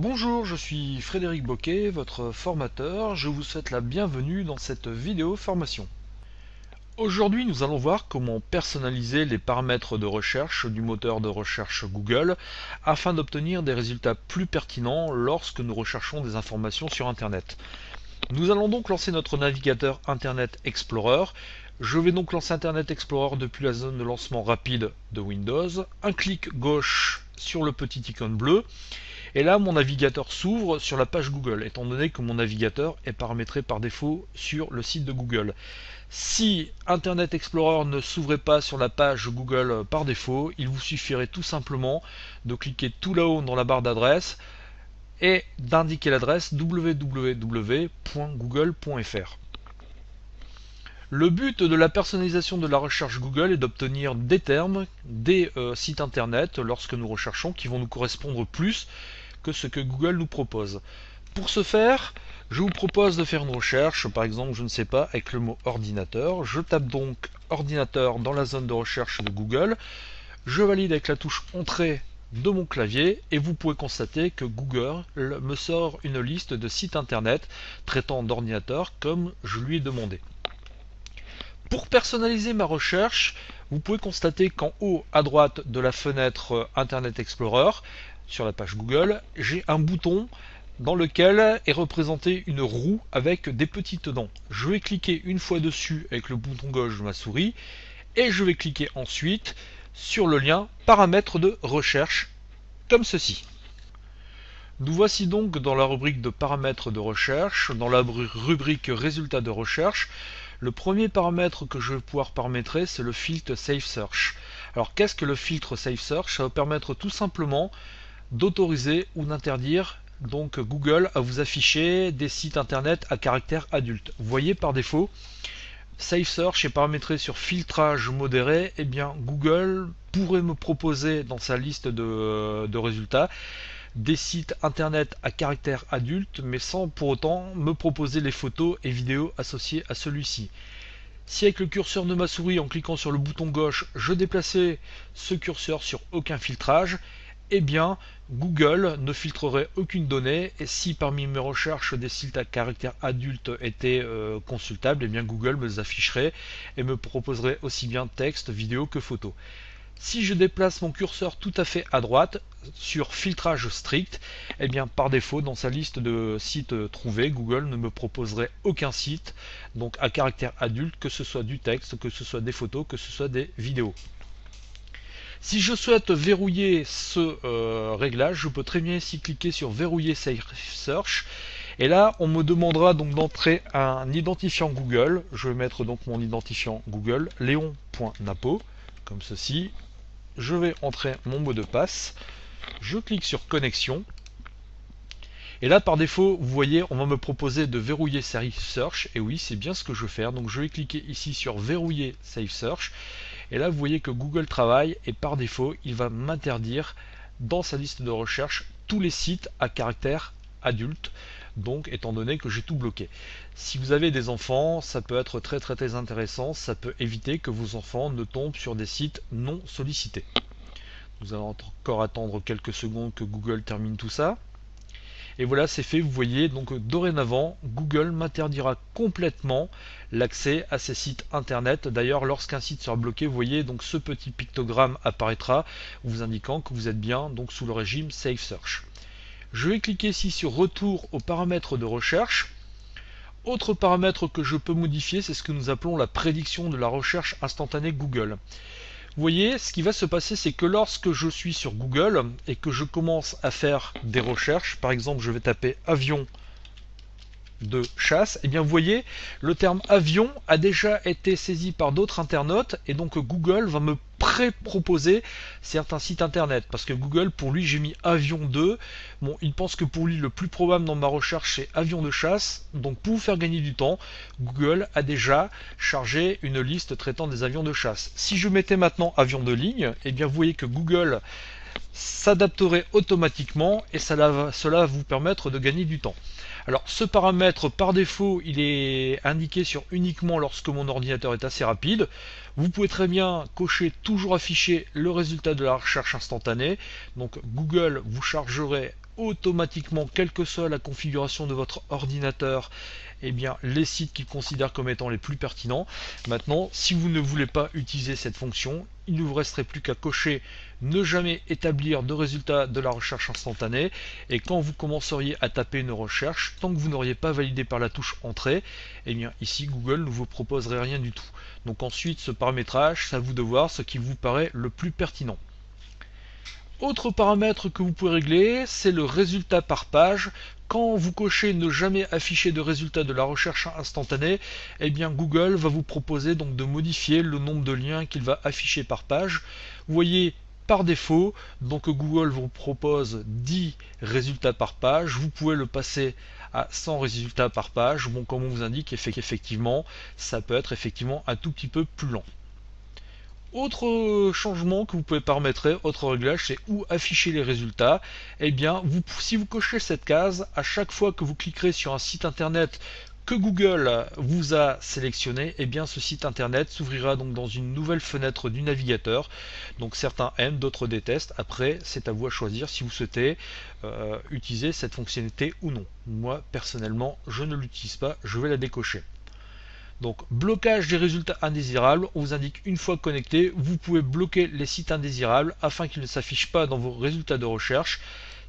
Bonjour, je suis Frédéric Boquet, votre formateur. Je vous souhaite la bienvenue dans cette vidéo formation. Aujourd'hui, nous allons voir comment personnaliser les paramètres de recherche du moteur de recherche Google afin d'obtenir des résultats plus pertinents lorsque nous recherchons des informations sur Internet. Nous allons donc lancer notre navigateur Internet Explorer. Je vais donc lancer Internet Explorer depuis la zone de lancement rapide de Windows. Un clic gauche sur le petit icône bleu. Et là, mon navigateur s'ouvre sur la page Google, étant donné que mon navigateur est paramétré par défaut sur le site de Google. Si Internet Explorer ne s'ouvrait pas sur la page Google par défaut, il vous suffirait tout simplement de cliquer tout là-haut dans la barre d'adresse et d'indiquer l'adresse www.google.fr. Le but de la personnalisation de la recherche Google est d'obtenir des termes, des sites internet lorsque nous recherchons qui vont nous correspondre plus que ce que Google nous propose. Pour ce faire, je vous propose de faire une recherche, par exemple, je ne sais pas, avec le mot ordinateur. Je tape donc ordinateur dans la zone de recherche de Google. Je valide avec la touche entrée de mon clavier et vous pouvez constater que Google me sort une liste de sites internet traitant d'ordinateur comme je lui ai demandé. Pour personnaliser ma recherche, vous pouvez constater qu'en haut à droite de la fenêtre Internet Explorer, sur la page Google, j'ai un bouton dans lequel est représentée une roue avec des petites dents. Je vais cliquer une fois dessus avec le bouton gauche de ma souris et je vais cliquer ensuite sur le lien paramètres de recherche comme ceci. Nous voici donc dans la rubrique de paramètres de recherche, dans la rubrique résultats de recherche. Le premier paramètre que je vais pouvoir paramétrer, c'est le filtre Safe Search. Alors qu'est-ce que le filtre Safe Search? Ça va permettre tout simplement d'autoriser ou d'interdire donc Google à vous afficher des sites internet à caractère adulte. Vous voyez par défaut, Safe Search est paramétré sur filtrage modéré. Et bien Google pourrait me proposer dans sa liste de résultats des sites internet à caractère adulte, mais sans pour autant me proposer les photos et vidéos associées à celui-ci. Si avec le curseur de ma souris, en cliquant sur le bouton gauche, je déplaçais ce curseur sur aucun filtrage, eh bien Google ne filtrerait aucune donnée, et si parmi mes recherches des sites à caractère adulte étaient consultables, eh bien Google me les afficherait et me proposerait aussi bien texte, vidéo que photo. Si je déplace mon curseur tout à fait à droite sur filtrage strict, eh bien par défaut dans sa liste de sites trouvés, Google ne me proposerait aucun site donc à caractère adulte, que ce soit du texte, que ce soit des photos, que ce soit des vidéos. Si je souhaite verrouiller ce réglage, je peux très bien ici cliquer sur verrouiller Safe Search. Et là, on me demandera donc d'entrer un identifiant Google. Je vais mettre donc mon identifiant Google, leon.napo, comme ceci. Je vais entrer mon mot de passe. Je clique sur connexion. Et là, par défaut, vous voyez, on va me proposer de verrouiller Safe Search. Et oui, c'est bien ce que je veux faire. Donc, je vais cliquer ici sur verrouiller Safe Search. Et là, vous voyez que Google travaille et par défaut, il va m'interdire dans sa liste de recherche tous les sites à caractère adulte. Donc, étant donné que j'ai tout bloqué. Si vous avez des enfants, ça peut être très intéressant. Ça peut éviter que vos enfants ne tombent sur des sites non sollicités. Nous allons encore attendre quelques secondes que Google termine tout ça. Et voilà, c'est fait. Vous voyez, donc dorénavant, Google m'interdira complètement l'accès à ces sites internet. D'ailleurs, lorsqu'un site sera bloqué, vous voyez, donc ce petit pictogramme apparaîtra vous indiquant que vous êtes bien donc sous le régime Safe Search. Je vais cliquer ici sur retour aux paramètres de recherche. Autre paramètre que je peux modifier, c'est ce que nous appelons la prédiction de la recherche instantanée Google. Vous voyez, ce qui va se passer, c'est que lorsque je suis sur Google et que je commence à faire des recherches, par exemple je vais taper avion de chasse, et bien vous voyez, le terme avion a déjà été saisi par d'autres internautes et donc Google va me pré-proposer certains sites internet parce que Google, pour lui, j'ai mis avion 2. Bon, il pense que pour lui, le plus probable dans ma recherche, c'est avion de chasse. Donc, pour vous faire gagner du temps, Google a déjà chargé une liste traitant des avions de chasse. Si je mettais maintenant avion de ligne, et bien vous voyez que Google s'adapterait automatiquement et cela va vous permettre de gagner du temps. Alors ce paramètre par défaut il est indiqué sur uniquement lorsque mon ordinateur est assez rapide. Vous pouvez très bien cocher toujours afficher le résultat de la recherche instantanée. Donc Google vous chargerait automatiquement, quelle que soit la configuration de votre ordinateur, eh bien, les sites qu'il considère comme étant les plus pertinents. Maintenant, si vous ne voulez pas utiliser cette fonction, il ne vous resterait plus qu'à cocher ne jamais établir de résultat de la recherche instantanée, et quand vous commenceriez à taper une recherche, tant que vous n'auriez pas validé par la touche entrée, eh bien ici Google ne vous proposerait rien du tout. Donc ensuite ce paramétrage, c'est à vous de voir ce qui vous paraît le plus pertinent. Autre paramètre que vous pouvez régler, c'est le résultat par page. Quand vous cochez ne jamais afficher de résultat de la recherche instantanée, eh bien Google va vous proposer donc de modifier le nombre de liens qu'il va afficher par page. Vous voyez, par défaut, donc Google vous propose 10 résultats par page. Vous pouvez le passer à 100 résultats par page. Bon, comme on vous indique, effectivement, ça peut être effectivement un tout petit peu plus lent. Autre changement que vous pouvez paramétrer, autre réglage, c'est où afficher les résultats. Eh bien, si vous cochez cette case, à chaque fois que vous cliquerez sur un site internet que Google vous a sélectionné, eh bien ce site internet s'ouvrira donc dans une nouvelle fenêtre du navigateur. Donc certains aiment, d'autres détestent. Après, c'est à vous à choisir si vous souhaitez utiliser cette fonctionnalité ou non. Moi, personnellement, je ne l'utilise pas, je vais la décocher. Donc blocage des résultats indésirables, on vous indique une fois connecté, vous pouvez bloquer les sites indésirables afin qu'ils ne s'affichent pas dans vos résultats de recherche.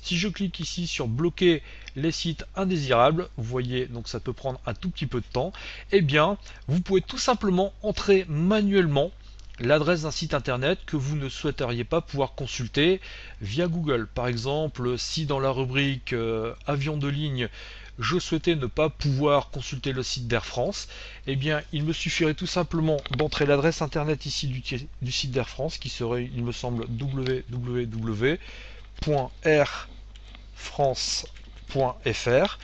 Si je clique ici sur bloquer les sites indésirables, vous voyez donc ça peut prendre un tout petit peu de temps, eh bien vous pouvez tout simplement entrer manuellement l'adresse d'un site internet que vous ne souhaiteriez pas pouvoir consulter via Google. Par exemple, si dans la rubrique avion de ligne, je souhaitais ne pas pouvoir consulter le site d'Air France, eh bien il me suffirait tout simplement d'entrer l'adresse internet ici du site d'Air France qui serait, il me semble, www.airfrance.fr.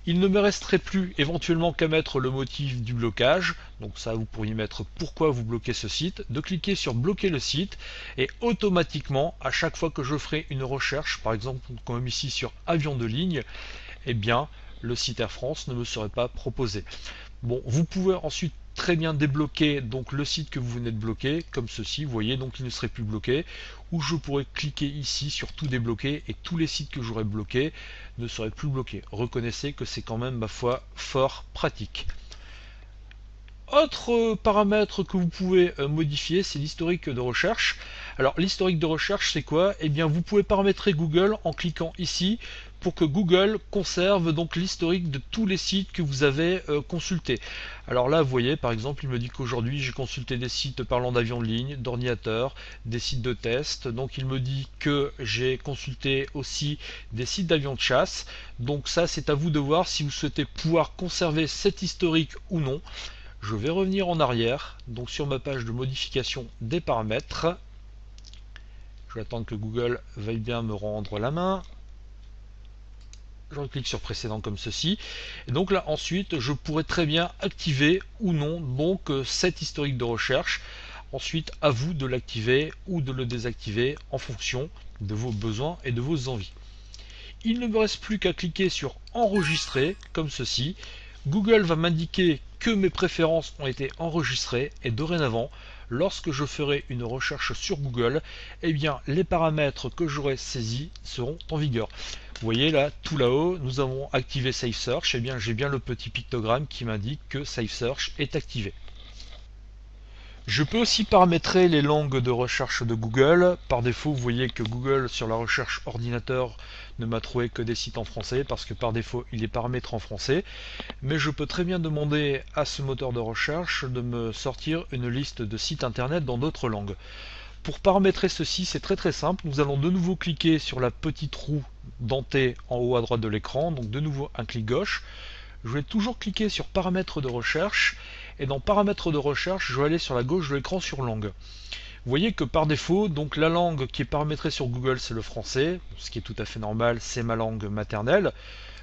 Il ne me resterait plus éventuellement qu'à mettre le motif du blocage, donc ça vous pourriez mettre pourquoi vous bloquez ce site, de cliquer sur bloquer le site et automatiquement à chaque fois que je ferai une recherche, par exemple comme ici sur avion de ligne, eh bien le site Air France ne me serait pas proposé. Bon, vous pouvez ensuite très bien débloquer donc le site que vous venez de bloquer, comme ceci, vous voyez, donc il ne serait plus bloqué, ou je pourrais cliquer ici sur tout débloquer et tous les sites que j'aurais bloqués ne seraient plus bloqués. Reconnaissez que c'est quand même, ma foi, fort pratique. Autre paramètre que vous pouvez modifier, c'est l'historique de recherche. Alors l'historique de recherche, c'est quoi? Eh bien vous pouvez paramétrer Google en cliquant ici pour que Google conserve donc l'historique de tous les sites que vous avez consultés. Alors là, vous voyez, par exemple, il me dit qu'aujourd'hui j'ai consulté des sites parlant d'avions de ligne, d'ordinateurs, des sites de test. Donc il me dit que j'ai consulté aussi des sites d'avions de chasse. Donc ça, c'est à vous de voir si vous souhaitez pouvoir conserver cet historique ou non. Je vais revenir en arrière, donc sur ma page de modification des paramètres. Je vais attendre que Google veuille bien me rendre la main. Je clique sur précédent comme ceci. Et donc là ensuite je pourrais très bien activer ou non donc cet historique de recherche. Ensuite à vous de l'activer ou de le désactiver en fonction de vos besoins et de vos envies. Il ne me reste plus qu'à cliquer sur enregistrer comme ceci. Google va m'indiquer que mes préférences ont été enregistrées et dorénavant, lorsque je ferai une recherche sur Google, eh bien les paramètres que j'aurai saisis seront en vigueur. Vous voyez là, tout là-haut, nous avons activé Safe Search, et bien j'ai bien le petit pictogramme qui m'indique que Safe Search est activé. Je peux aussi paramétrer les langues de recherche de Google. Par défaut, vous voyez que Google, sur la recherche ordinateur, ne m'a trouvé que des sites en français, parce que par défaut, il est paramétré en français. Mais je peux très bien demander à ce moteur de recherche de me sortir une liste de sites internet dans d'autres langues. Pour paramétrer ceci, c'est très simple. Nous allons de nouveau cliquer sur la petite roue dentée en haut à droite de l'écran, donc de nouveau un clic gauche. Je vais toujours cliquer sur paramètres de recherche, et dans paramètres de recherche, je vais aller sur la gauche de l'écran sur langue. Vous voyez que par défaut, donc la langue qui est paramétrée sur Google, c'est le français, ce qui est tout à fait normal, c'est ma langue maternelle.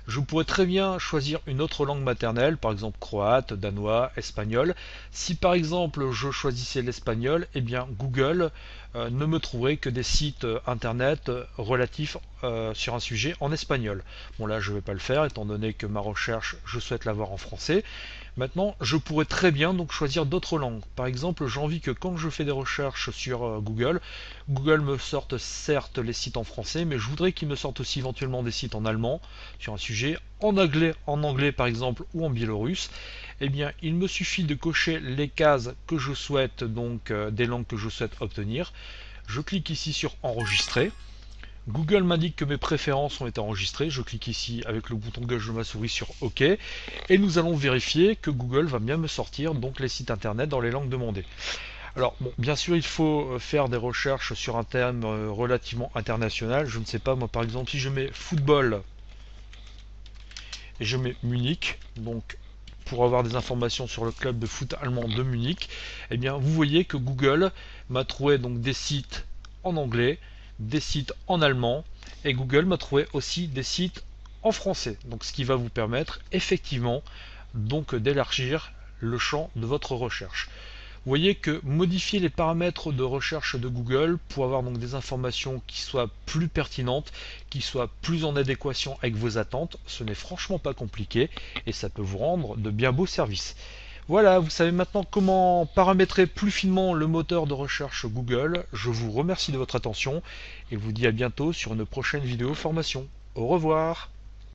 Je pourrais très bien choisir une autre langue maternelle, par exemple croate, danois, espagnol. Si par exemple je choisissais l'espagnol, eh bien Google ne me trouverez que des sites internet relatifs sur un sujet en espagnol. Bon là je ne vais pas le faire étant donné que ma recherche je souhaite l'avoir en français. Maintenant je pourrais très bien donc choisir d'autres langues. Par exemple j'ai envie que quand je fais des recherches sur Google, Google me sorte certes les sites en français, mais je voudrais qu'il me sorte aussi éventuellement des sites en allemand sur un sujet, en anglais par exemple ou en biélorusse. Eh bien il me suffit de cocher les cases que je souhaite, donc des langues que je souhaite obtenir. Je clique ici sur enregistrer. Google m'indique que mes préférences ont été enregistrées. Je clique ici avec le bouton gauche de ma souris sur OK. Et nous allons vérifier que Google va bien me sortir donc les sites internet dans les langues demandées. Alors, bon, bien sûr, il faut faire des recherches sur un thème relativement international. Je ne sais pas, moi par exemple, si je mets football et je mets Munich, donc pour avoir des informations sur le club de foot allemand de Munich, eh bien vous voyez que Google m'a trouvé donc des sites en anglais, des sites en allemand, et Google m'a trouvé aussi des sites en français. Donc ce qui va vous permettre effectivement donc d'élargir le champ de votre recherche. Vous voyez que modifier les paramètres de recherche de Google pour avoir donc des informations qui soient plus pertinentes, qui soient plus en adéquation avec vos attentes, ce n'est franchement pas compliqué et ça peut vous rendre de bien beaux services. Voilà, vous savez maintenant comment paramétrer plus finement le moteur de recherche Google. Je vous remercie de votre attention et vous dis à bientôt sur une prochaine vidéo formation. Au revoir.